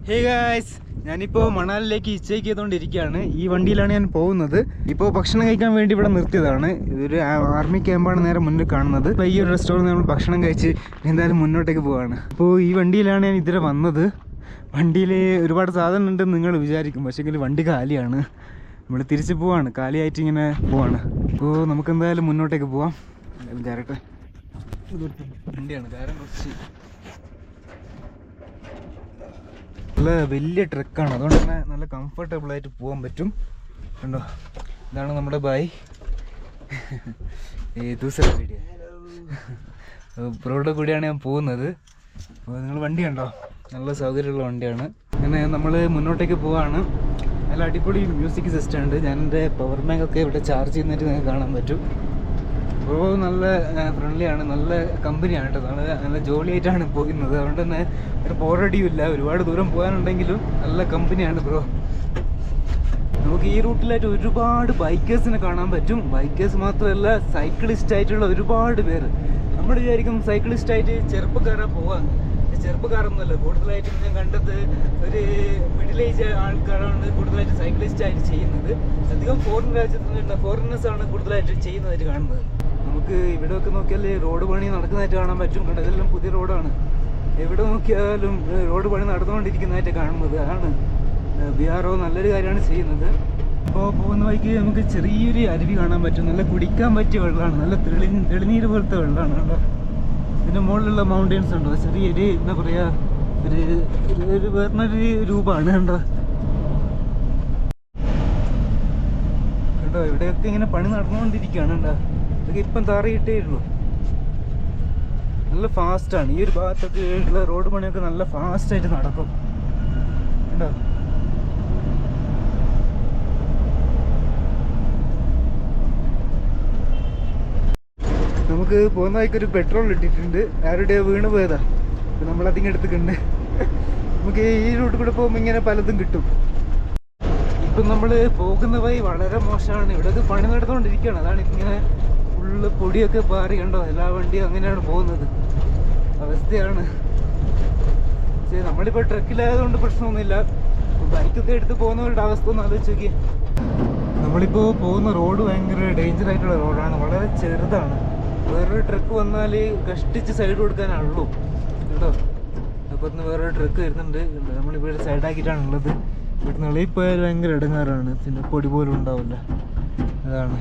Hey guys, ഞാനിപ്പോൾ മണാലിലേക്ക് ഹിച്ചേക്ക് ചെയ്തുകൊണ്ടിരിക്കുകയാണ്. ഈ വണ്ടിയിലാണ് ഞാൻ പോകുന്നത്. ഇപ്പോൾ ഭക്ഷണം കഴിക്കാൻ വേണ്ടി ഇവിടെ നിർത്തിയതാണ്. ഇതൊരു ആർമി ക്യാമ്പാണ് നേരെ മുന്നിൽ കാണുന്നത്. അപ്പോൾ ഈ ഒരു റെസ്റ്റോറൻറ്റ് നമ്മൾ ഭക്ഷണം കഴിച്ച് എന്തായാലും മുന്നോട്ടേക്ക് പോവാണ്. അപ്പോൾ ഈ വണ്ടിയിലാണ് ഞാൻ ഇതുവരെ വന്നത്. വണ്ടിയിൽ ഒരുപാട് സാധനം ഉണ്ടെന്ന് നിങ്ങൾ വിചാരിക്കും, പക്ഷേങ്കിൽ വണ്ടി കാലിയാണ്. നമ്മൾ തിരിച്ച് പോവാണ്, കാലിയായിട്ട് ഇങ്ങനെ പോവാണ്. അപ്പോൾ നമുക്ക് എന്തായാലും മുന്നോട്ടേക്ക് പോവാം. എന്തായാലും കയറട്ടെ. വണ്ടിയാണ് കാരണം കുറച്ച് നല്ല വലിയ ട്രക്കാണ്, അതുകൊണ്ട് തന്നെ നല്ല കംഫർട്ടബിൾ ആയിട്ട് പോകാൻ പറ്റും. കണ്ടോ, ഇതാണ് നമ്മുടെ ബായ്. ദൂസര വീഡിയോ റോഡിൽ കൂടിയാണ് ഞാൻ പോകുന്നത്. അപ്പോൾ നിങ്ങൾ വണ്ടി കണ്ടോ, നല്ല സൗകര്യമുള്ള വണ്ടിയാണ്. അങ്ങനെ നമ്മൾ മുന്നോട്ടേക്ക് പോവാണ്. നല്ല അടിപൊളി മ്യൂസിക് സിസ്റ്റം ഉണ്ട്. ഞാൻ എൻ്റെ പവർ ബാങ്ക് ഒക്കെ ഇവിടെ ചാർജ് ചെയ്യുന്നതായിട്ട് നിങ്ങൾക്ക് കാണാൻ പറ്റും. അപ്പോൾ നല്ല ഫ്രണ്ട്ലിയാണ്, നല്ല കമ്പനിയാണ് കേട്ടോ. നല്ല ജോളിയായിട്ടാണ് പോകുന്നത്. അതുകൊണ്ട് തന്നെ ഒരു ബോറടിയുമില്ല. ഒരുപാട് ദൂരം പോകാനുണ്ടെങ്കിലും നല്ല കമ്പനിയാണ് ബ്രോ. നമുക്ക് ഈ റൂട്ടിലായിട്ട് ഒരുപാട് ബൈക്കേഴ്സിനെ കാണാൻ പറ്റും. ബൈക്കേഴ്സ് മാത്രമല്ല, സൈക്കിളിസ്റ്റ് ആയിട്ടുള്ള ഒരുപാട് പേര്. നമ്മൾ വിചാരിക്കും സൈക്കിളിസ്റ്റായിട്ട് ചെറുപ്പക്കാരാണ് പോകാൻ. ചെറുപ്പക്കാരൊന്നുമല്ല, കൂടുതലായിട്ടും ഞാൻ കണ്ടത് ഒരു മിഡിൽ ഏജ് ആൾക്കാരാണ് കൂടുതലായിട്ട് സൈക്ലിസ്റ്റായിട്ട് ചെയ്യുന്നത്. അധികം ഫോറിൻ രാജ്യത്ത് ഫോറിനേഴ്സാണ് കൂടുതലായിട്ട് ചെയ്യുന്നതായിട്ട് കാണുന്നത്. നമുക്ക് ഇവിടെയൊക്കെ നോക്കിയാൽ റോഡ് പണി നടക്കുന്നതായിട്ട് കാണാൻ പറ്റും. കണ്ടോ, ഇതെല്ലാം പുതിയ റോഡാണ്. എവിടെ നോക്കിയാലും റോഡ് പണി നടന്നുകൊണ്ടിരിക്കുന്നതായിട്ട് കാണുന്നത്. അതാണ് BRO നല്ലൊരു കാര്യമാണ് ചെയ്യുന്നത്. അപ്പോൾ പോകുന്ന വഴിക്ക് നമുക്ക് ചെറിയൊരു അരുവി കാണാൻ പറ്റും. നല്ല കുടിക്കാൻ പറ്റിയ വെള്ളമാണ്, നല്ല തെളിനീര് പോലത്തെ വെള്ളമാണ്. കണ്ടോ, ഇതിൻ്റെ മുകളിലുള്ള മൗണ്ടെയ്ൻസ് ഉണ്ടോ, ചെറിയൊരു എന്താ പറയുക, ഒരു വേറൊരു രൂപമാണ്. കണ്ടോ കണ്ടോ, ഇവിടെയൊക്കെ ഇങ്ങനെ പണി നടന്നുകൊണ്ടിരിക്കുകയാണ്. കണ്ടോ, ഇതൊക്കെ ഇപ്പം തറയിട്ടേ ഉള്ളൂ. നല്ല ഫാസ്റ്റാണ്. ഈ ഒരു ഭാഗത്തൊക്കെ ഉള്ള റോഡ് പണിയൊക്കെ നല്ല ഫാസ്റ്റായിട്ട് നടക്കും. കണ്ടോ, നമുക്ക് പോകുന്ന വഴിക്കൊരു പെട്രോൾ ഇട്ടിട്ടുണ്ട്. ആരുടെ വീണ് പോയതാ, നമ്മളതിങ്ങനെ എടുത്തിട്ടുണ്ട്. നമുക്ക് ഈ റൂട്ടിൽ കൂടെ പോകുമ്പോൾ ഇങ്ങനെ പലതും കിട്ടും. ഇപ്പം നമ്മൾ പോകുന്ന വഴി വളരെ മോശമാണ്. ഇവിടെയൊക്കെ പണി നടന്നുകൊണ്ടിരിക്കുകയാണ്. അതാണ് ഇങ്ങനെ ഫുള്ള് പൊടിയൊക്കെ പാറി. കണ്ടോ, എല്ലാ വണ്ടിയും അങ്ങനെയാണ് പോകുന്നത്. അവസ്ഥയാണ്. പക്ഷേ നമ്മളിപ്പോൾ ട്രക്കിലായതുകൊണ്ട് പ്രശ്നമൊന്നുമില്ല. ബൈക്കൊക്കെ എടുത്ത് പോകുന്നവരുടെ അവസ്ഥ ഒന്ന് ആലോചിച്ച് നോക്കി. നമ്മളിപ്പോൾ പോകുന്ന റോഡ് ഭയങ്കര ഡേഞ്ചറായിട്ടുള്ള റോഡാണ്, വളരെ ചെറുതാണ്. വേറൊരു ട്രക്ക് വന്നാൽ കഷ്ടിച്ച് സൈഡ് കൊടുക്കാനുള്ളൂ. കേട്ടോ, അപ്പോൾ വേറൊരു ട്രക്ക് വരുന്നുണ്ട്. നമ്മളിവിടെ സൈഡാക്കിയിട്ടാണുള്ളത്. ഇവിടുന്ന് എളിപ്പോയാൽ ഭയങ്കര ഇടങ്ങാറാണ്. പിന്നെ പൊടി പോലും ഉണ്ടാവില്ല. അതാണ്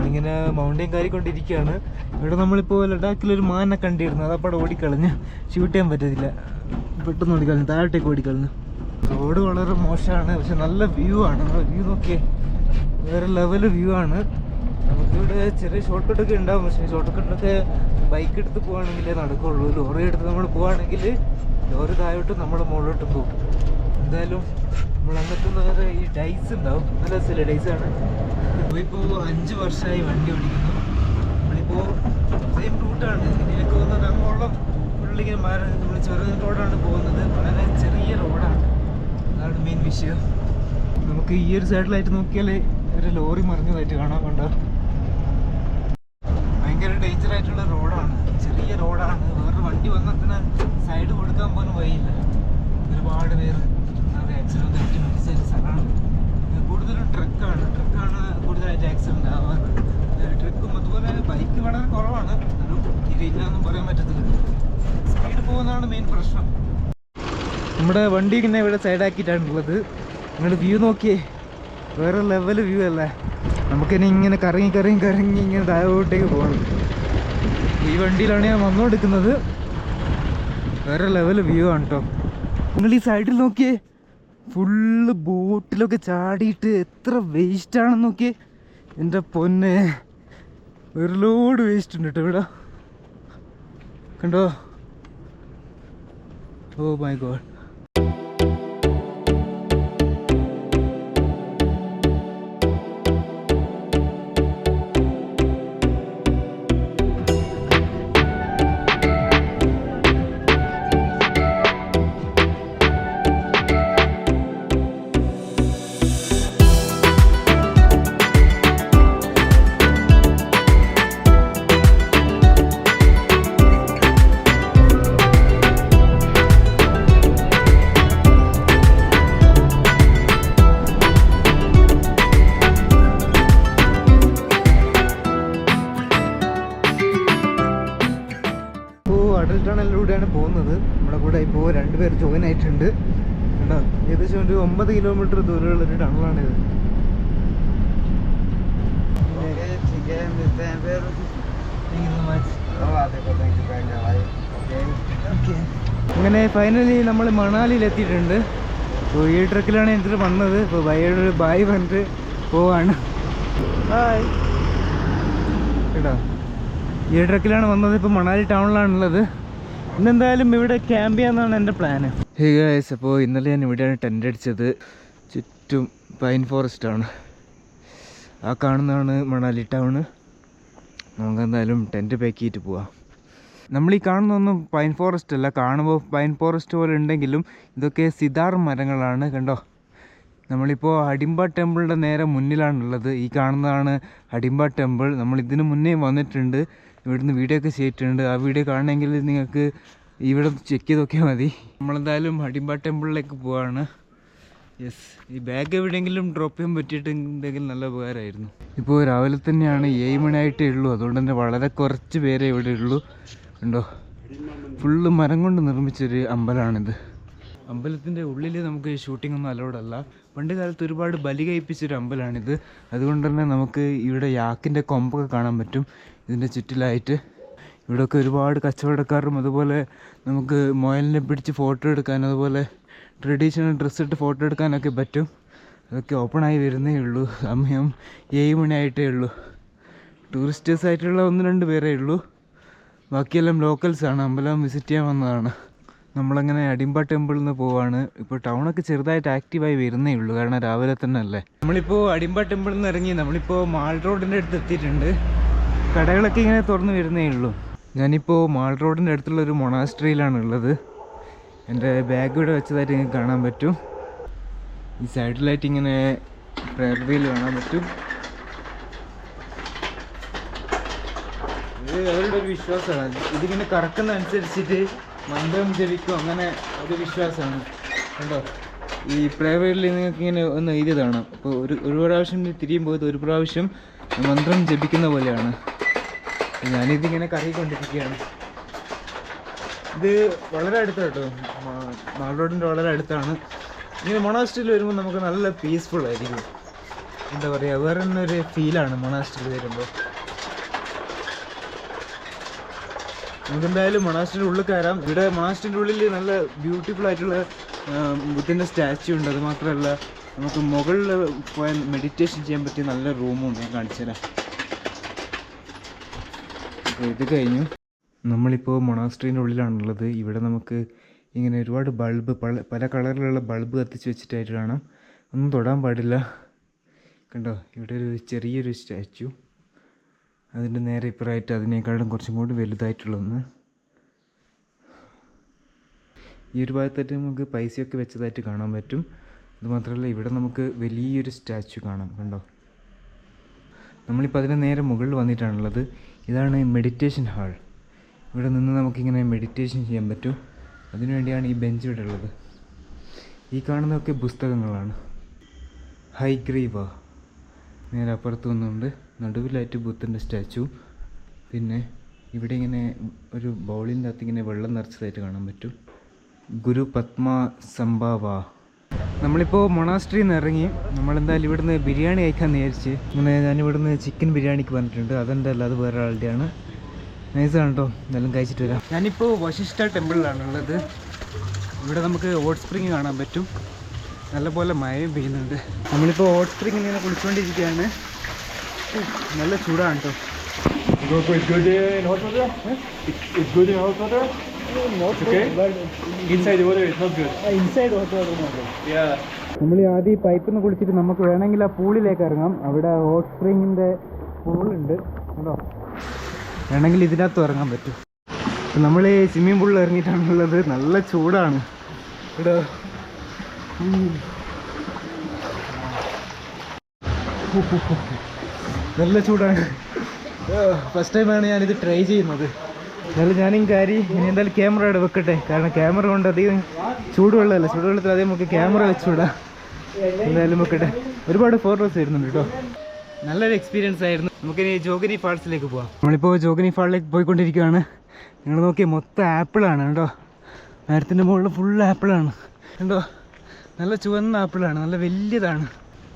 ഇങ്ങനെ മൗണ്ടെയിൻ കയറിക്കൊണ്ടിരിക്കുകയാണ്. ഇവിടെ നമ്മളിപ്പോൾ ലഡാക്കിലൊരു മാനെ കണ്ടിരുന്നു. അതപ്പോൾ ഓടിക്കളഞ്ഞ് ഷൂട്ട് ചെയ്യാൻ പറ്റത്തില്ല. പെട്ടെന്ന് ഓടിക്കളഞ്ഞു, താഴോട്ടേക്ക് ഓടിക്കളഞ്ഞു. റോഡ് വളരെ മോശമാണ്, പക്ഷെ നല്ല വ്യൂ ആണ്. വ്യൂ നോക്കിയേ, വേറെ ലെവൽ വ്യൂ ആണ്. നമുക്കിവിടെ ചെറിയ ഷോർട്ട് കട്ടൊക്കെ ഉണ്ടാവും, പക്ഷേ ഷോർട്ട് കട്ടൊക്കെ ബൈക്ക് എടുത്ത് പോവുകയാണെങ്കിലേ നടക്കുകയുള്ളൂ. ലോറി എടുത്ത് നമ്മൾ പോവുകയാണെങ്കിൽ ലോറി താഴോട്ടും നമ്മൾ മുകളിലോട്ടും പോകും. എന്തായാലും നമ്മൾ അങ്ങനത്തെ വേറെ ഈ ഡൈസ് ഉണ്ടാവും. നല്ല രസമില്ല, ഡൈസാണ്. ഇപ്പോൾ 5 വർഷമായി വണ്ടി ഓടിക്കുന്നു. നമ്മളിപ്പോൾ സെയിം റൂട്ടാണ്. ഇതിലേക്ക് പോകുന്നത് അങ്ങോളം ഫുള്ളിങ്ങനെ നമ്മൾ ചെറിയ റോഡാണ് പോകുന്നത്. വളരെ ചെറിയ റോഡാണ്, അതാണ് മെയിൻ വിഷയം. നമുക്ക് ഈ ഒരു സൈഡിലായിട്ട് നോക്കിയാൽ ഒരു ലോറി മറിഞ്ഞതായിട്ട് കാണാൻ. കണ്ടോ, ഭയങ്കര ഡേഞ്ചർ ആയിട്ടുള്ള റോഡാണ്, ചെറിയ റോഡാണ്. വേറൊരു വണ്ടി വന്നതിന് സൈഡ് കൊടുക്കാൻ പോലും വഴിയില്ല. ഒരുപാട് പേര് ആക്സിഡന്റ് ആയിട്ട് മരിച്ചൊരു സ്ഥലമാണ്. കൂടുതലും ട്രക്കാണ് കൂടുതലായിട്ട് ആക്സിഡന്റ് ആവാറ്. ട്രക്കും അതുപോലെ ബൈക്ക് വളരെ കുറവാണ്. ഇല്ലാന്നും പറയാൻ പറ്റത്തില്ല. സ്പീഡ് പോകുന്നതാണ് മെയിൻ പ്രശ്നം. നമ്മുടെ വണ്ടി ഇങ്ങനെ ഇവിടെ സൈഡാക്കിയിട്ടാണുള്ളത്. നിങ്ങൾ വ്യൂ നോക്കിയേ, വേറെ ലെവൽ വ്യൂ അല്ലേ. നമുക്കിനി ഇങ്ങനെ കറങ്ങി ഇങ്ങനെ താഴോട്ടേക്ക് പോകണം. ഈ വണ്ടിയിലാണ് ഞാൻ വന്നുകൊടുക്കുന്നത്. വേറെ ലെവൽ വ്യൂ ആണ് കേട്ടോ. നിങ്ങൾ ഈ സൈഡിൽ നോക്കിയേ, ഫുള്ള് ബോട്ടിലൊക്കെ ചാടിയിട്ട് എത്ര വേസ്റ്റാണെന്ന് നോക്കിയേ. എൻ്റെ പൊന്നെ, ഒരു ലോഡ് വേസ്റ്റ് ഉണ്ട് കേട്ടോ ഇവിടെ. കണ്ടോ, ഓ മൈ ഗോഡ്. ടണലിലൂടെയാണ് പോകുന്നത്. നമ്മുടെ കൂടെ ഇപ്പോൾ 2 പേർ ജോയിൻ ആയിട്ടുണ്ട്. കണ്ടോ, ഏകദേശം ഒരു 9 കിലോമീറ്റർ ദൂരമുള്ളൊരു ടണലാണിത്. അങ്ങനെ ഫൈനലി നമ്മൾ മണാലിയിൽ എത്തിയിട്ടുണ്ട്. അപ്പോൾ ഈ ട്രക്കിലാണ് എന്നിട്ട് വന്നത്. ഇപ്പോൾ ബൈയോടൊരു ബായ് പറഞ്ഞിട്ട് പോവാണ്. ഹായ് കേട്ടോ, ഈ ട്രക്കിലാണ് വന്നത്. ഇപ്പോൾ മണാലി ടൗണിലാണുള്ളത്. ഇന്നെന്തായാലും ഇവിടെ ക്യാമ്പ് ചെയ്യാമെന്നാണ് എൻ്റെ പ്ലാന്. ഹേ ഗൈസ്, അപ്പോൾ ഇന്നലെ ഞാൻ ഇവിടെയാണ് ടെൻ്റ് അടിച്ചത്. ചുറ്റും പൈൻ ഫോറസ്റ്റാണ്. ആ കാണുന്നതാണ് മണാലി ടൗണ്. നമുക്കെന്തായാലും ടെൻറ്റ് പാക്ക് ചെയ്തിട്ട് പോവാം. നമ്മളീ കാണുന്നൊന്നും പൈൻ ഫോറസ്റ്റ് അല്ല. കാണുമ്പോൾ പൈൻ ഫോറസ്റ്റ് പോലെ ഉണ്ടെങ്കിലും ഇതൊക്കെ സിതാർ മരങ്ങളാണ്. കണ്ടോ, നമ്മളിപ്പോൾ അടിമ്പ ടെമ്പിളിൻ്റെ നേരെ മുന്നിലാണുള്ളത്. ഈ കാണുന്നതാണ് അടിമ്പ ടെമ്പിൾ. നമ്മൾ ഇതിന് മുന്നേ വന്നിട്ടുണ്ട്, ഇവിടുന്ന് വീഡിയോ ഒക്കെ ചെയ്തിട്ടുണ്ട്. ആ വീഡിയോ കാണണമെങ്കിൽ നിങ്ങൾക്ക് ഇവിടെ ചെക്ക് ചെയ്ത് നോക്കിയാൽ മതി. നമ്മളെന്തായാലും അടിമ്പ ടെമ്പിളിലേക്ക് പോവാണ്. യെസ്, ഈ ബാഗ് എവിടെയെങ്കിലും ഡ്രോപ്പ് ചെയ്യാൻ പറ്റിയിട്ടുണ്ടെങ്കിൽ നല്ല ഉപകാരമായിരുന്നു. ഇപ്പോൾ രാവിലെ തന്നെയാണ് 7 മണിയായിട്ടേ ഉള്ളൂ. അതുകൊണ്ട് തന്നെ വളരെ കുറച്ച് പേരെ ഇവിടെ ഉള്ളൂ. ഉണ്ടോ, ഫുള്ള് മരം കൊണ്ട് നിർമ്മിച്ചൊരു അമ്പലമാണിത്. അമ്പലത്തിൻ്റെ ഉള്ളിൽ നമുക്ക് ഷൂട്ടിംഗ് ഒന്നും അലൗഡല്ല. പണ്ട് കാലത്ത് ഒരുപാട് ബലി കഴിപ്പിച്ചൊരു അമ്പലമാണിത്. അതുകൊണ്ട് തന്നെ നമുക്ക് ഇവിടെ യാക്കിൻ്റെ കൊമ്പൊക്കെ കാണാൻ പറ്റും ഇതിൻ്റെ ചുറ്റിലായിട്ട്. ഇവിടെയൊക്കെ ഒരുപാട് കച്ചവടക്കാരും അതുപോലെ നമുക്ക് മുയലിനെ പിടിച്ച് ഫോട്ടോ എടുക്കാൻ, അതുപോലെ ട്രഡീഷണൽ ഡ്രസ്സ് ഇട്ട് ഫോട്ടോ എടുക്കാനൊക്കെ പറ്റും. അതൊക്കെ ഓപ്പണായി വരുന്നേ ഉള്ളൂ. സമയം 7 മണിയായിട്ടേ ഉള്ളൂ. ടൂറിസ്റ്റേഴ്സ് ആയിട്ടുള്ള 1-2 പേരേ ഉള്ളൂ. ബാക്കിയെല്ലാം ലോക്കൽസാണ്. അമ്പലം വിസിറ്റ് ചെയ്യാൻ വന്നതാണ്. നമ്മളങ്ങനെ അടിമ്പ ടെമ്പിളിൽ നിന്ന് പോവാണ്. ഇപ്പോൾ ടൗണൊക്കെ ചെറുതായിട്ട് ആക്റ്റീവായി വരുന്നേ ഉള്ളൂ, കാരണം രാവിലെ തന്നെ അല്ലേ. നമ്മളിപ്പോൾ അടിമ്പ ടെമ്പിളിൽ നിന്ന് ഇറങ്ങി നമ്മളിപ്പോൾ മാൾ റോഡിൻ്റെ അടുത്ത് എത്തിയിട്ടുണ്ട്. കടകളൊക്കെ ഇങ്ങനെ തുറന്ന് വരുന്നേ ഉള്ളൂ. ഞാനിപ്പോൾ മാൾ റോഡിൻ്റെ അടുത്തുള്ളൊരു മൊണാസ്ട്രിയിലാണ് ഉള്ളത്. എൻ്റെ ബാഗ് ഇവിടെ വെച്ചതായിട്ട് നിങ്ങൾക്ക് കാണാൻ പറ്റും. ഈ സൈഡിലായിട്ട് ഇങ്ങനെ പ്രയർ വീൽ കാണാൻ പറ്റും. ഇത് അവരുടെ ഒരു വിശ്വാസമാണ്. ഇതിങ്ങനെ കറക്കുന്ന അനുസരിച്ചിട്ട് മന്ത്രം ജപിക്കും, അങ്ങനെ ഒരു വിശ്വാസമാണ്. കണ്ടോ, ഈ പ്രയർ വീലിൽ നിങ്ങൾക്ക് ഇങ്ങനെ ഒന്ന് എഴുതി കാണാം. അപ്പോൾ ഒരു പ്രാവശ്യം തിരിയുമ്പോൾ ഒരു പ്രാവശ്യം മന്ത്രം ജപിക്കുന്ന പോലെയാണ്. ഞാനിതിങ്ങനെ കറങ്ങിക്കൊണ്ടിരിക്കുകയാണ്. ഇത് വളരെ അടുത്താണ് കേട്ടോ, മാൾ റോഡിൻ്റെ വളരെ അടുത്താണ്. ഇങ്ങനെ മൊണാസ്ട്രിയിൽ വരുമ്പോൾ നമുക്ക് നല്ല പീസ്ഫുൾ ആയിരിക്കും. എന്താ പറയുക, വേറെ തന്നെ ഒരു ഫീലാണ് മൊണാസ്ട്രിയിൽ വരുമ്പോൾ. നമുക്കെന്തായാലും മൊണാസ്ട്രിയുടെ ഉള്ളിൽ കയറാം. ഇവിടെ മൊണാസ്ട്രിയുടെ ഉള്ളിൽ നല്ല ബ്യൂട്ടിഫുൾ ആയിട്ടുള്ള ബുദ്ധൻ്റെ സ്റ്റാച്യു ഉണ്ട്. അത് മാത്രമല്ല നമുക്ക് മുകളിൽ പോയാൽ മെഡിറ്റേഷൻ ചെയ്യാൻ പറ്റിയ നല്ല റൂമുണ്ട്. ഞാൻ കാണിച്ചു തരാം. അപ്പോൾ ഇത് കഴിഞ്ഞു. നമ്മളിപ്പോൾ മൊണാസ്ട്രീൻ്റെ ഉള്ളിലാണുള്ളത്. ഇവിടെ നമുക്ക് ഇങ്ങനെ ഒരുപാട് ബൾബ്, പല കളറിലുള്ള ബൾബ് കത്തിച്ച് വെച്ചിട്ടായിട്ട് കാണാം. ഒന്നും തൊടാൻ പാടില്ല. കണ്ടോ, ഇവിടെ ഒരു ചെറിയൊരു സ്റ്റാച്യു, അതിൻ്റെ നേരെ ഇപ്പുറമായിട്ട് അതിനേക്കാളും കുറച്ചും കൂടി വലുതായിട്ടുള്ളൊന്ന്. ഈ ഒരു ഭാഗത്തായിട്ട് നമുക്ക് പൈസയൊക്കെ വെച്ചതായിട്ട് കാണാൻ പറ്റും. അതുമാത്രമല്ല ഇവിടെ നമുക്ക് വലിയൊരു സ്റ്റാച്യു കാണാം. കണ്ടോ, നമ്മളിപ്പോൾ അതിൻ്റെ നേരെ മുകളിൽ വന്നിട്ടാണുള്ളത്. ഇതാണ് മെഡിറ്റേഷൻ ഹാൾ. ഇവിടെ നിന്ന് നമുക്കിങ്ങനെ മെഡിറ്റേഷൻ ചെയ്യാൻ പറ്റും. അതിനുവേണ്ടിയാണ് ഈ ബെഞ്ച് ഇവിടെ ഉള്ളത്. ഈ കാണുന്നതൊക്കെ പുസ്തകങ്ങളാണ്. ഹൈഗ്രീവ നേരെ അപ്പുറത്ത് വന്നുകൊണ്ട് നടുവിലായിട്ട് ബുദ്ധൻ്റെ സ്റ്റാച്ചു. പിന്നെ ഇവിടെ ഇങ്ങനെ ഒരു ബൗളിൻ്റെ അകത്ത് ഇങ്ങനെ വെള്ളം നിറച്ചതായിട്ട് കാണാൻ പറ്റും. ഗുരു പത്മ സംഭാവ. നമ്മളിപ്പോൾ മൊണാസ്ട്രിയിൽ നിന്ന് ഇറങ്ങി. നമ്മളെന്തായാലും ഇവിടുന്ന് ബിരിയാണി കഴിക്കാൻ വിചാരിച്ച്. ഇങ്ങനെ ഞാനിവിടുന്ന് ചിക്കൻ ബിരിയാണിക്ക് പറഞ്ഞിട്ടുണ്ട്. അതെൻ്റെ അല്ല, അത് വേറെ ആളുടെയാണ്. നൈസാണ് കേട്ടോ, എന്തായാലും കഴിച്ചിട്ട് വരാം. ഞാനിപ്പോൾ വശിഷ്ഠ ടെമ്പിളിലാണുള്ളത്. ഇവിടെ നമുക്ക് ഹോട്ട് സ്പ്രിങ് കാണാൻ പറ്റും. നല്ലപോലെ മഴയും പെയ്യുന്നുണ്ട്. നമ്മളിപ്പോൾ ഹോട്ട് സ്പ്രിങ്ങിൽ ഇങ്ങനെ കുളിച്ചുകൊണ്ടിരിക്കുകയാണ്. നല്ല ചൂടാണ് കേട്ടോ. നമ്മൾ ആദ്യം ഈ പൈപ്പിൽ നിന്ന് കുളിച്ചിട്ട് നമുക്ക് വേണമെങ്കിൽ ആ പൂളിലേക്ക് ഇറങ്ങാം. അവിടെ ഹോട്ട് സ്പ്രിങ്ങിൻ്റെ പൂളുണ്ട് കേട്ടോ. വേണമെങ്കിൽ ഇതിനകത്ത് ഇറങ്ങാൻ പറ്റും. അപ്പം നമ്മൾ ഈ സ്വിമ്മിംഗ് പൂളിൽ ഇറങ്ങിയിട്ടാണുള്ളത്. നല്ല ചൂടാണ് ഇവിടെ. നല്ല ചൂടാണ്. ഫസ്റ്റ് ടൈമാണ് ഞാനിത് ട്രൈ ചെയ്യുന്നത്. എന്നാലും ഞാനും കാര്യം ഇനി എന്തായാലും ക്യാമറ ഇവിടെ വെക്കട്ടെ. കാരണം ക്യാമറ കൊണ്ട് അധികം ചൂടുവെള്ളമല്ല, ചൂടുവെള്ളത്തിൽ അധികം നമുക്ക് ക്യാമറ വെച്ചുകൂടാ. എന്തായാലും വെക്കട്ടെ. ഒരുപാട് ഫോട്ടോസ് വരുന്നുണ്ട് കേട്ടോ. നല്ലൊരു എക്സ്പീരിയൻസ് ആയിരുന്നു. നമുക്കിനി ജോഗിനി ഫാൾസിലേക്ക് പോവാം. നമ്മളിപ്പോൾ ജോഗിനി ഫാളിലേക്ക് പോയിക്കൊണ്ടിരിക്കുകയാണ്. നിങ്ങൾ നോക്കിയേ മൊത്തം ആപ്പിളാണ് കേട്ടോ. മരത്തിൻ്റെ മുകളിൽ ഫുൾ ആപ്പിളാണ് കണ്ടോ. നല്ല ചുവന്ന ആപ്പിളാണ്, നല്ല വലിയതാണ്.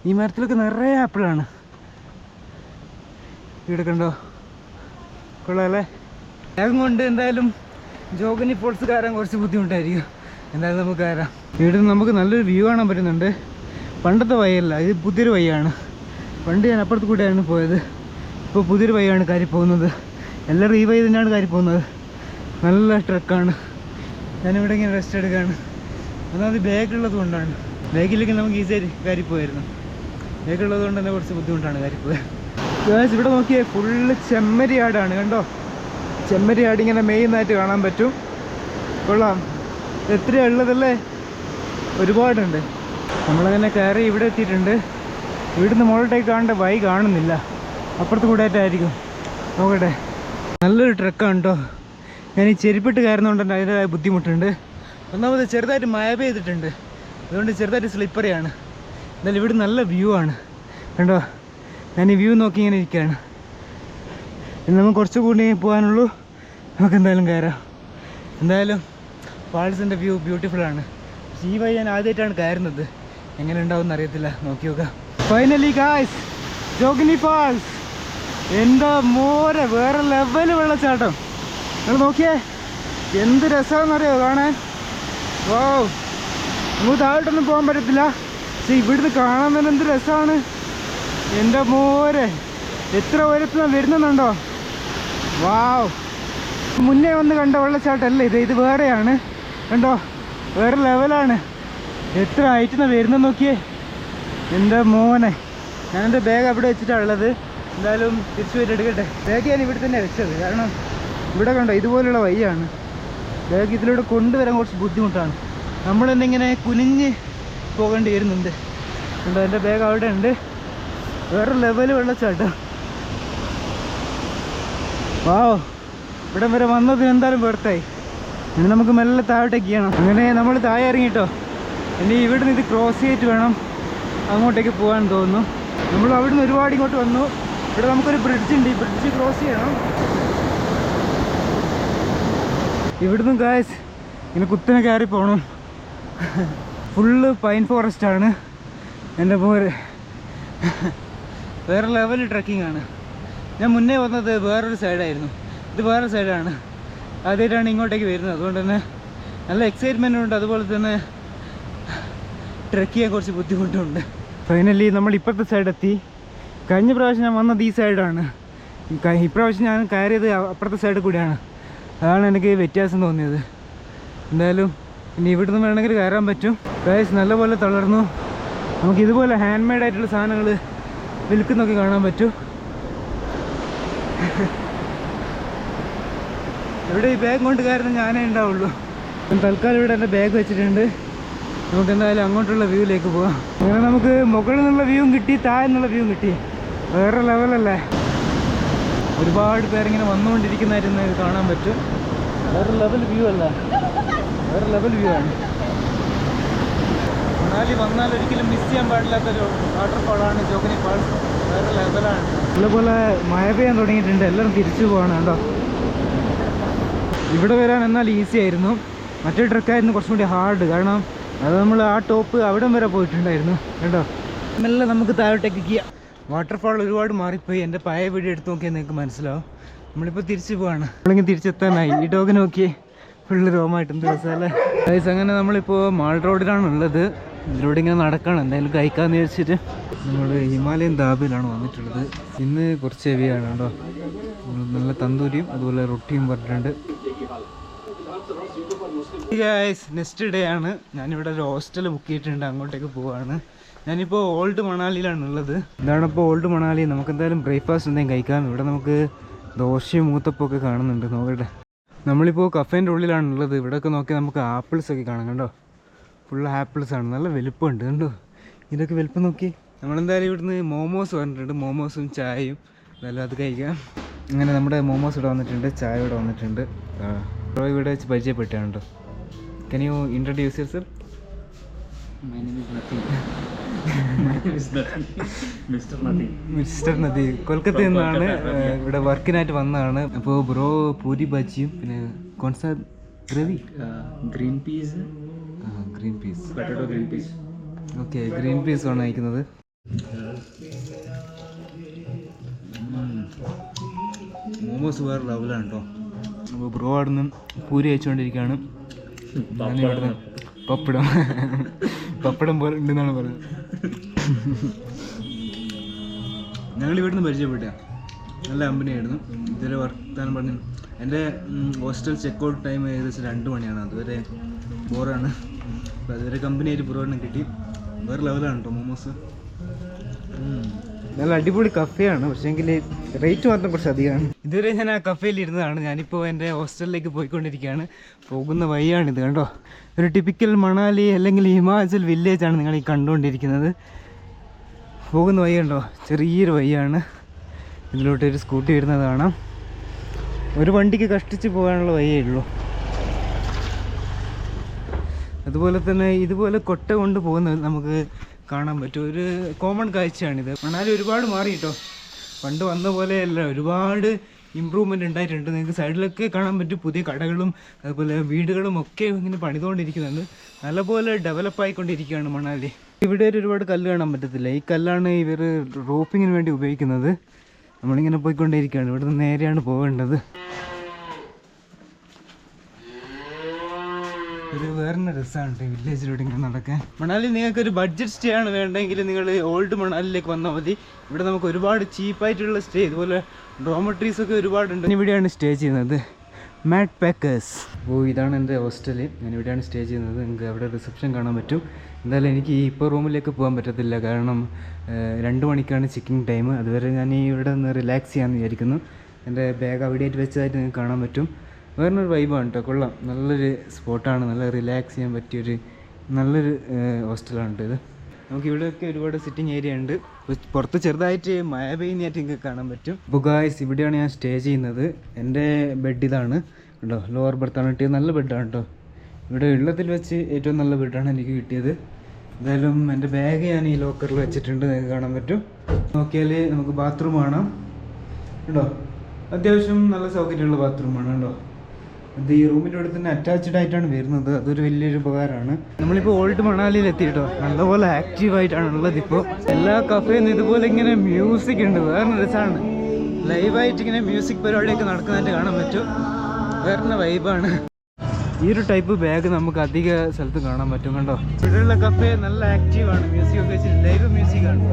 ഈ മരത്തിലൊക്കെ നിറയെ ആപ്പിളാണ്. ഇവിടെ കണ്ടോ, കൊള്ളാമല്ലേ. വേഗം കൊണ്ട് എന്തായാലും ജോഗിനി ഫോൾസ് കയറാൻ കുറച്ച് ബുദ്ധിമുട്ടായിരിക്കും. എന്തായാലും നമുക്ക് കയറാം. ഇവിടെ നിന്ന് നമുക്ക് നല്ലൊരു വ്യൂ കാണാൻ പറ്റുന്നുണ്ട്. പണ്ടത്തെ വഴിയല്ല, ഇത് പുതിയൊരു വഴിയാണ്. പണ്ട് ഞാൻ അപ്പുറത്ത് കൂടെയാണ് പോയത്, ഇപ്പോൾ പുതിയൊരു വഴിയാണ് കയറി പോകുന്നത്. എല്ലാവരും ഈ വഴി തന്നെയാണ് കയറി പോകുന്നത്. നല്ല ട്രക്കാണ്. ഞാനിവിടെ ഇങ്ങനെ റെസ്റ്റ് എടുക്കുകയാണ്. ഒന്നാമത് ബാഗുള്ളത് കൊണ്ടാണ്. ബാഗിലേക്ക് നമുക്ക് ഈസിയായി കയറിപ്പോയായിരുന്നു. ബാഗുള്ളത് കൊണ്ട് തന്നെ കുറച്ച് ബുദ്ധിമുട്ടാണ് കയറിപ്പോയത്. ഇവിടെ നോക്കിയേ ഫുള്ള് ചെമ്മരിയാടാണ് കണ്ടോ. ചെമ്മരിയാട് ഇങ്ങനെ മെയിനായിട്ട് കാണാൻ പറ്റും. കൊള്ളാം, എത്രയാണ് ഉള്ളതല്ലേ, ഒരുപാടുണ്ട്. നമ്മളങ്ങനെ കയറി ഇവിടെ എത്തിയിട്ടുണ്ട്. ഇവിടുന്ന് മുകളിലേക്ക് കാണേണ്ട വഴി കാണുന്നില്ല, അപ്പുറത്ത് കൂടെ ആയിട്ടായിരിക്കും. നോക്കട്ടെ, നല്ലൊരു ട്രക്കാണ് കേട്ടോ. ഞാൻ ഈ ചെരുപ്പിട്ട് കയറുന്നതുകൊണ്ട് തന്നെ അതിൻ്റെതായ ബുദ്ധിമുട്ടുണ്ട്. ഒന്നാമത് ചെറുതായിട്ട് മഴ പെയ്തിട്ടുണ്ട്, അതുകൊണ്ട് ചെറുതായിട്ട് സ്ലിപ്പറിയാണ്. എന്നാലും ഇവിടെ നല്ല വ്യൂ ആണ് കണ്ടോ. ഞാൻ ഈ വ്യൂ നോക്കി ഇങ്ങനെ ഇരിക്കുകയാണ്. ഇനി നമുക്ക് കുറച്ചുകൂടി പോകാനുള്ളൂ. നമുക്ക് എന്തായാലും കയറാം. എന്തായാലും ഫാൾസിൻ്റെ വ്യൂ ബ്യൂട്ടിഫുള്ളാണ്. പക്ഷേ ഈ വഴി ഞാൻ ആദ്യമായിട്ടാണ് കയറുന്നത്, എങ്ങനെ ഉണ്ടാവും എന്നറിയത്തില്ല. നോക്കി നോക്കാം. Finally guys, Jogini falls. എൻ്റെ മോരെ, വേറെ ലെവൽ വെള്ളച്ചാട്ടം. നിങ്ങൾ നോക്കിയേ, എന്ത് രസമാണെന്നറിയോ കാണാൻ. ഓ, നമുക്ക് താഴോട്ടൊന്നും പോകാൻ പറ്റത്തില്ല, പക്ഷെ ഇവിടുന്ന് കാണാൻ തന്നെ എന്ത് രസമാണ്. എൻ്റെ മോരെ, എത്ര ഉയരത്തിനാണ് വരുന്നുണ്ടോ. വാവ്, മുന്നേ വന്ന് കണ്ട വെള്ളച്ചാട്ടമല്ല ഇത്, ഇത് വേറെയാണ് കണ്ടോ. വേറെ ലെവലാണ്. എത്ര ഹൈറ്റിനാണ് വരുന്നത് നോക്കിയേ. എൻ്റെ മോനെ, ഞാൻ എൻ്റെ ബാഗ് അവിടെ വെച്ചിട്ടാണ് ഉള്ളത്. എന്തായാലും തിരിച്ചു പോയിട്ട് എടുക്കട്ടെ. ബാഗ് ഞാൻ ഇവിടെ തന്നെ വെച്ചത്, കാരണം ഇവിടെ കണ്ടോ ഇതുപോലുള്ള വഴിയാണ്. ബാഗ് ഇതിലൂടെ കൊണ്ടുവരാൻ കുറച്ച് ബുദ്ധിമുട്ടാണ്. നമ്മൾ തന്നെ ഇങ്ങനെ കുനിഞ്ഞ് പോകേണ്ടി വരുന്നുണ്ട്. കണ്ടോ, എൻ്റെ ബാഗ് അവിടെ ഉണ്ട്. വേറെ ലെവൽ വെള്ളച്ചാട്ടം. വാവ്, ഇവിടം വരെ വന്നത് എന്തായാലും വെറുത്തായി. ഇനി നമുക്ക് മെല്ലെ താഴോട്ടേക്ക് ചെയ്യണം. അങ്ങനെ നമ്മൾ താഴെ ഇറങ്ങിയിട്ടോ. ഇനി ഇവിടുന്ന് ഇത് ക്രോസ് ചെയ്തിട്ട് വേണം അങ്ങോട്ടേക്ക് പോകാൻ തോന്നുന്നു. നമ്മൾ അവിടുന്ന് ഒരുപാട് ഇങ്ങോട്ട് വന്നു. ഇവിടെ നമുക്കൊരു ബ്രിഡ്ജ് ഉണ്ട്, ഈ ബ്രിഡ്ജ് ക്രോസ് ചെയ്യണം. ഇവിടുന്ന് ഗായ്സ് ഇങ്ങനെ കുത്തനെ കയറി പോകണം. ഫുള്ള് പൈൻ ഫോറസ്റ്റ് ആണ്. എൻ്റെ പോലെ വേറെ ലെവൽ ട്രക്കിംഗ് ആണ്. ഞാൻ മുന്നേ വന്നത് വേറൊരു സൈഡായിരുന്നു, ഇത് വേറെ സൈഡാണ്. ആദ്യമായിട്ടാണ് ഇങ്ങോട്ടേക്ക് വരുന്നത്, അതുകൊണ്ട് തന്നെ നല്ല എക്സൈറ്റ്മെൻ്റ് ഉണ്ട്. അതുപോലെ തന്നെ ട്രക്ക് ചെയ്യാൻ കുറച്ച് ബുദ്ധിമുട്ടുണ്ട്. ഫൈനലി നമ്മൾ ഇപ്പോഴത്തെ സൈഡെത്തി. കഴിഞ്ഞ പ്രാവശ്യം ഞാൻ വന്നത് ഈ സൈഡാണ്. ഇപ്രാവശ്യം ഞാൻ കയറിയത് അപ്പുറത്തെ സൈഡിൽ കൂടിയാണ്. അതാണ് എനിക്ക് വ്യത്യാസം തോന്നിയത്. എന്തായാലും ഇനി ഇവിടുന്ന് വേണമെങ്കിൽ കയറാൻ പറ്റും. ഗൈസ് നല്ലപോലെ തളർന്നു. നമുക്ക് ഇതുപോലെ ഹാൻഡ് മെയ്ഡ് ആയിട്ടുള്ള സാധനങ്ങൾ വിൽക്കുന്നൊക്കെ കാണാൻ പറ്റും. ഇവിടെ ഈ ബാഗ് കൊണ്ട് കയറുന്ന ഞാനേ ഉണ്ടാവുള്ളൂ. തൽക്കാലം ഇവിടെ എൻ്റെ ബാഗ് വെച്ചിട്ടുണ്ട്. നമുക്ക് എന്തായാലും അങ്ങോട്ടുള്ള വ്യൂവിലേക്ക് പോവാം. അങ്ങനെ നമുക്ക് മുകളിൽ നിന്നുള്ള വ്യൂവും കിട്ടി, താഴെ നിന്നുള്ള വ്യൂവും കിട്ടി. വേറെ ലെവലല്ലേ. ഒരുപാട് പേരിങ്ങനെ വന്നുകൊണ്ടിരിക്കുന്നതായിരുന്നു ഇത് കാണാൻ പറ്റും. വേറെ ലെവൽ വ്യൂ അല്ല, വേറെ ലെവൽ വ്യൂ ആണ്. മണാലി വന്നാൽ ഒരിക്കലും മിസ് ചെയ്യാൻ പാടില്ലാത്തൊരു വാട്ടർഫാളാണ് ജോഗിനി ഫാൾസ്. വേറെ ലെവലാണ്. ഇതുപോലെ മഴ പെയ്യാൻ തുടങ്ങിയിട്ടുണ്ട്. എല്ലാവരും തിരിച്ചു പോവാണ് കേട്ടോ. ഇവിടെ വരാൻ എന്നാൽ ഈസി ആയിരുന്നു. മറ്റേ ട്രക്കായിരുന്നു കുറച്ചും കൂടി ഹാർഡ്. കാരണം അത് നമ്മൾ ആ ടോപ്പ് അവിടം വരെ പോയിട്ടുണ്ടായിരുന്നു കേട്ടോ. മെല്ലെ നമുക്ക് താഴോട്ടേക്ക് ചെയ്യാം. വാട്ടർഫാൾ ഒരുപാട് മാറിപ്പോയി. എൻ്റെ പഴയ വീഡിയോ എടുത്ത് നോക്കിയാൽ നിങ്ങൾക്ക് മനസ്സിലാവും. നമ്മളിപ്പോൾ തിരിച്ചു പോവാണ്. നമ്മളിങ്ങനെ തിരിച്ചെത്താനായി. ഈ ഡോഗിനെ നോക്കിയേ, ഫുള്ള് രോമായിട്ട് എന്ത് രസമല്ലേ ഗൈസ്. അങ്ങനെ നമ്മളിപ്പോൾ മാൾ റോഡിലാണ് ഉള്ളത്. ഇതിലൂടെ ഇങ്ങനെ നടക്കണം. എന്തായാലും കഴിക്കാമെന്ന് വിചാരിച്ചിട്ട് നമ്മൾ ഹിമാലയൻ ധാബയിലാണ് വന്നിട്ടുള്ളത്. ഇന്ന് കുറച്ച് ഹെവിയാണ് കേട്ടോ. നല്ല തന്തൂരിയും അതുപോലെ റൊട്ടിയും പറഞ്ഞിട്ടുണ്ട്. ഗൈസ് നെക്സ്റ്റ് ഡേ ആണ്. ഞാനിവിടെ ഒരു ഹോസ്റ്റൽ ബുക്ക് ചെയ്തിട്ടുണ്ട്, അങ്ങോട്ടേക്ക് പോവാണ്. ഞാനിപ്പോൾ ഓൾഡ് മണാലിയിലാണ് ഉള്ളത്. ഇതാണ് ഇപ്പോൾ ഓൾഡ് മണാലി. നമുക്ക് എന്തായാലും ബ്രേക്ക്ഫാസ്റ്റ് എന്തെങ്കിലും കഴിക്കാം. ഇവിടെ നമുക്ക് ദോശയും മൂത്തപ്പൊക്കെ കാണുന്നുണ്ട്. നോക്കട്ടെ. നമ്മളിപ്പോൾ കഫേൻ്റെ ഉള്ളിലാണ് ഉള്ളത്. ഇവിടെയൊക്കെ നോക്കിയാൽ നമുക്ക് ആപ്പിൾസ് ഒക്കെ കാണാം കണ്ടോ. ഫുള്ള് ആപ്പിൾസാണ്, നല്ല വലുപ്പമുണ്ട് കണ്ടോ. ഇതൊക്കെ വലുപ്പം നോക്കി. നമ്മളെന്തായാലും ഇവിടുന്ന് മോമോസ് പറഞ്ഞിട്ടുണ്ട്. മോമോസും ചായയും എന്തായാലും അത് കഴിക്കാം. അങ്ങനെ നമ്മുടെ മോമോസ് ഇവിടെ വന്നിട്ടുണ്ട്, ചായ ഇവിടെ വന്നിട്ടുണ്ട്. ഇവിടെ വെച്ച് പരിചയപ്പെട്ടാണ് കേട്ടോ. Can you introduce yourself? My name is Natin. Mister നദി കൊൽക്കത്തയിൽ നിന്നാണ് ഇവിടെ വർക്കിനായിട്ട് വന്നതാണ്. അപ്പോൾ ബ്രോ പൂരി ബജിയും പിന്നെ കോൺസാ gravy green peas potato green peas. Okay, green peas ആണ് അയക്കുന്നത്. മോമോസ് വേറെ ലെവലാണ് കേട്ടോ. അപ്പോൾ ബ്രോ അവിടെ നിന്ന് പൂരി അയച്ചുകൊണ്ടിരിക്കുകയാണ്. ഞാനിവിടുന്ന് പപ്പടം പോലെ ഉണ്ടെന്നാണ് പറഞ്ഞത്. ഞങ്ങൾ ഇവിടുന്ന് പരിചയപ്പെട്ട നല്ല കമ്പനിയായിരുന്നു. ഇതുവരെ വർത്താനം പറഞ്ഞു. എൻ്റെ ഹോസ്റ്റൽ ചെക്കൗട്ട് ടൈം ഏകദേശം 2 മണിയാണ്. അതുവരെ ബോറാണ്. അപ്പോൾ അതുവരെ കമ്പനിയായിട്ട് ബ്രോയിനും കിട്ടി. വേറെ ലെവലാണ് കേട്ടോ മോമോസ്. നല്ല അടിപൊളി കഫേയാണ്, പക്ഷേങ്കിൽ റേറ്റ് മാത്രം കുറച്ച് അധികമാണ്. ഇതുവരെ ഞാൻ ആ കഫേയിൽ ഇരുന്നതാണ്. ഞാനിപ്പോൾ എൻ്റെ ഹോസ്റ്റലിലേക്ക് പോയിക്കൊണ്ടിരിക്കുകയാണ്. പോകുന്ന വഴിയാണിത് കണ്ടോ. ഒരു ടിപ്പിക്കൽ മണാലി അല്ലെങ്കിൽ ഹിമാചൽ വില്ലേജാണ് നിങ്ങൾ ഈ കണ്ടുകൊണ്ടിരിക്കുന്നത്. പോകുന്ന വഴി കണ്ടോ, ചെറിയൊരു വഴിയാണ്. ഇതിലോട്ട് ഒരു സ്കൂട്ടി വരുന്നത് കാണാം. ഒരു വണ്ടിക്ക് കഷ്ടിച്ച് പോകാനുള്ള വഴിയേ ഉള്ളൂ. അതുപോലെ തന്നെ ഇതുപോലെ കൊട്ട കൊണ്ട് പോകുന്നത് നമുക്ക് കാണാൻ പറ്റും. ഒരു കോമൺ കാഴ്ചയാണിത്. മണാലി ഒരുപാട് മാറി കേട്ടോ. പണ്ട് വന്ന പോലെയല്ല, ഒരുപാട് ഇമ്പ്രൂവ്മെൻ്റ് ഉണ്ടായിട്ടുണ്ട്. നിങ്ങൾക്ക് സൈഡിലൊക്കെ കാണാൻ പറ്റും പുതിയ കടകളും അതുപോലെ വീടുകളും ഒക്കെ ഇങ്ങനെ പണിതുകൊണ്ടിരിക്കുന്നുണ്ട്. നല്ലപോലെ ഡെവലപ്പ് ആയിക്കൊണ്ടിരിക്കുകയാണ് മണാലി. ഇവിടെ ഒരുപാട് കല്ല് കാണാൻ പറ്റത്തില്ല. ഈ കല്ലാണ് ഇവർ റോപ്പിങ്ങിന് വേണ്ടി ഉപയോഗിക്കുന്നത്. നമ്മളിങ്ങനെ പോയിക്കൊണ്ടിരിക്കുകയാണ്. ഇവിടുന്ന് നേരെയാണ് പോകേണ്ടത്. ഒരു വേറെ രസമാണ് വില്ലേജിലൂടെ ഇങ്ങനെ നടക്കാൻ. മണാലി നിങ്ങൾക്കൊരു ബഡ്ജറ്റ് സ്റ്റേ ആണ് വേണ്ടെങ്കിൽ നിങ്ങൾ ഓൾഡ് മണാലിയിലേക്ക് വന്നാൽ മതി. ഇവിടെ നമുക്ക് ഒരുപാട് ചീപ്പായിട്ടുള്ള സ്റ്റേ, ഇതുപോലെ ഡോമട്രീസ് ഒക്കെ ഒരുപാടുണ്ട്. ഇവിടെയാണ് സ്റ്റേ ചെയ്യുന്നത്, മാറ്റ് പാക്കേഴ്സ്. ഓ, ഇതാണ് എൻ്റെ ഹോസ്റ്റല്. ഞാൻ ഇവിടെയാണ് സ്റ്റേ ചെയ്യുന്നത്. നിങ്ങൾക്ക് അവിടെ റിസപ്ഷൻ കാണാൻ പറ്റും. എന്തായാലും എനിക്ക് ഇപ്പോൾ റൂമിലേക്ക് പോകാൻ പറ്റത്തില്ല, കാരണം 2 മണിക്കാണ് ചെക്കിംഗ് ടൈം. അതുവരെ ഞാൻ ഇവിടെ ഒന്ന് റിലാക്സ് ചെയ്യാമെന്ന് വിചാരിക്കുന്നു. എൻ്റെ ബാഗ് അവിടെയായിട്ട് വെച്ചതായിട്ട് നിങ്ങൾക്ക് കാണാൻ പറ്റും. വേറൊരു വൈബാണ് കേട്ടോ, കൊള്ളാം. നല്ലൊരു സ്പോട്ടാണ്, നല്ല റിലാക്സ് ചെയ്യാൻ പറ്റിയൊരു നല്ലൊരു ഹോസ്റ്റലാണ് ഇത്. നമുക്ക് ഇവിടെയൊക്കെ ഒരുപാട് സിറ്റിംഗ് ഏരിയ ഉണ്ട്. പുറത്ത് ചെറുതായിട്ട് മഴ പെയ്യുന്നതായിട്ട് നിങ്ങൾക്ക് കാണാൻ പറ്റും. അപ്പോൾ ഗായ്സ്, ഇവിടെയാണ് ഞാൻ സ്റ്റേ ചെയ്യുന്നത്. എൻ്റെ ബെഡ് ഇതാണ് കേട്ടോ, ലോവർ ബർത്താണ് കിട്ടിയത്. നല്ല ബെഡാണ് കേട്ടോ. ഇവിടെ ഉള്ളതിൽ വെച്ച് ഏറ്റവും നല്ല ബെഡാണ് എനിക്ക് കിട്ടിയത്. എന്തായാലും എൻ്റെ ബാഗ് ഞാൻ ഈ ലോക്കറിൽ വെച്ചിട്ടുണ്ട്, നിങ്ങൾക്ക് കാണാൻ പറ്റും. നോക്കിയാൽ നമുക്ക് ബാത്റൂം കാണാം കേട്ടോ. അത്യാവശ്യം നല്ല സൗകര്യമുള്ള ബാത്റൂമാണ് കേട്ടോ. ഇത് ഈ റൂമിൻ്റെ അടുത്ത് തന്നെ അറ്റാച്ച്ഡ് ആയിട്ടാണ് വരുന്നത്. അതൊരു വലിയൊരു ഉപകാരമാണ്. നമ്മളിപ്പോൾ ഓൾഡ് മണാലിയിൽ എത്തിയിട്ടോ. നല്ലപോലെ ആക്റ്റീവായിട്ടാണ് ഉള്ളത് ഇപ്പോൾ. എല്ലാ കഫേന്ന് ഇതുപോലെ ഇങ്ങനെ മ്യൂസിക് ഉണ്ട്. വേറെ രസമാണ്. ലൈവായിട്ട് ഇങ്ങനെ മ്യൂസിക് പരിപാടിയൊക്കെ നടക്കുന്നതായിട്ട് കാണാൻ പറ്റും. വേറെ വൈബാണ്. ഈ ഒരു ടൈപ്പ് ബാഗ് നമുക്ക് അധിക സ്ഥലത്ത് കാണാൻ പറ്റും കണ്ടോ. ഇവിടെയുള്ള കഫേ നല്ല ആക്റ്റീവാണ്. മ്യൂസിക് ഒക്കെ വെച്ചിട്ട് ലൈവ് മ്യൂസിക്കാണ്.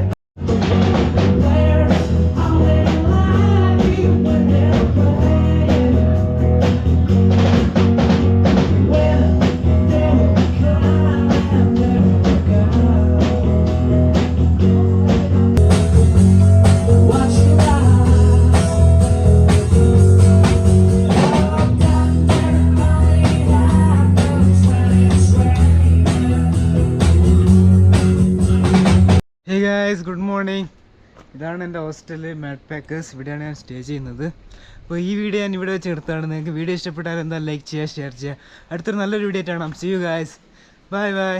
Good morning. ഇതാണ് എൻ്റെ ഹോസ്റ്റല്, മാറ്റ് പാക്കേഴ്സ്. ഇവിടെയാണ് ഞാൻ സ്റ്റേ ചെയ്യുന്നത്. അപ്പോൾ ഈ വീഡിയോ ഞാൻ ഇവിടെ വെച്ച് എടുത്താണ്. നിങ്ങൾക്ക് വീഡിയോ ഇഷ്ടപ്പെട്ടാൽ എന്താ ലൈക്ക് ചെയ്യുക, ഷെയർ ചെയ്യുക. അടുത്തൊരു നല്ലൊരു വീഡിയോ ആയിട്ട് കാണാം. See you guys. Bye by.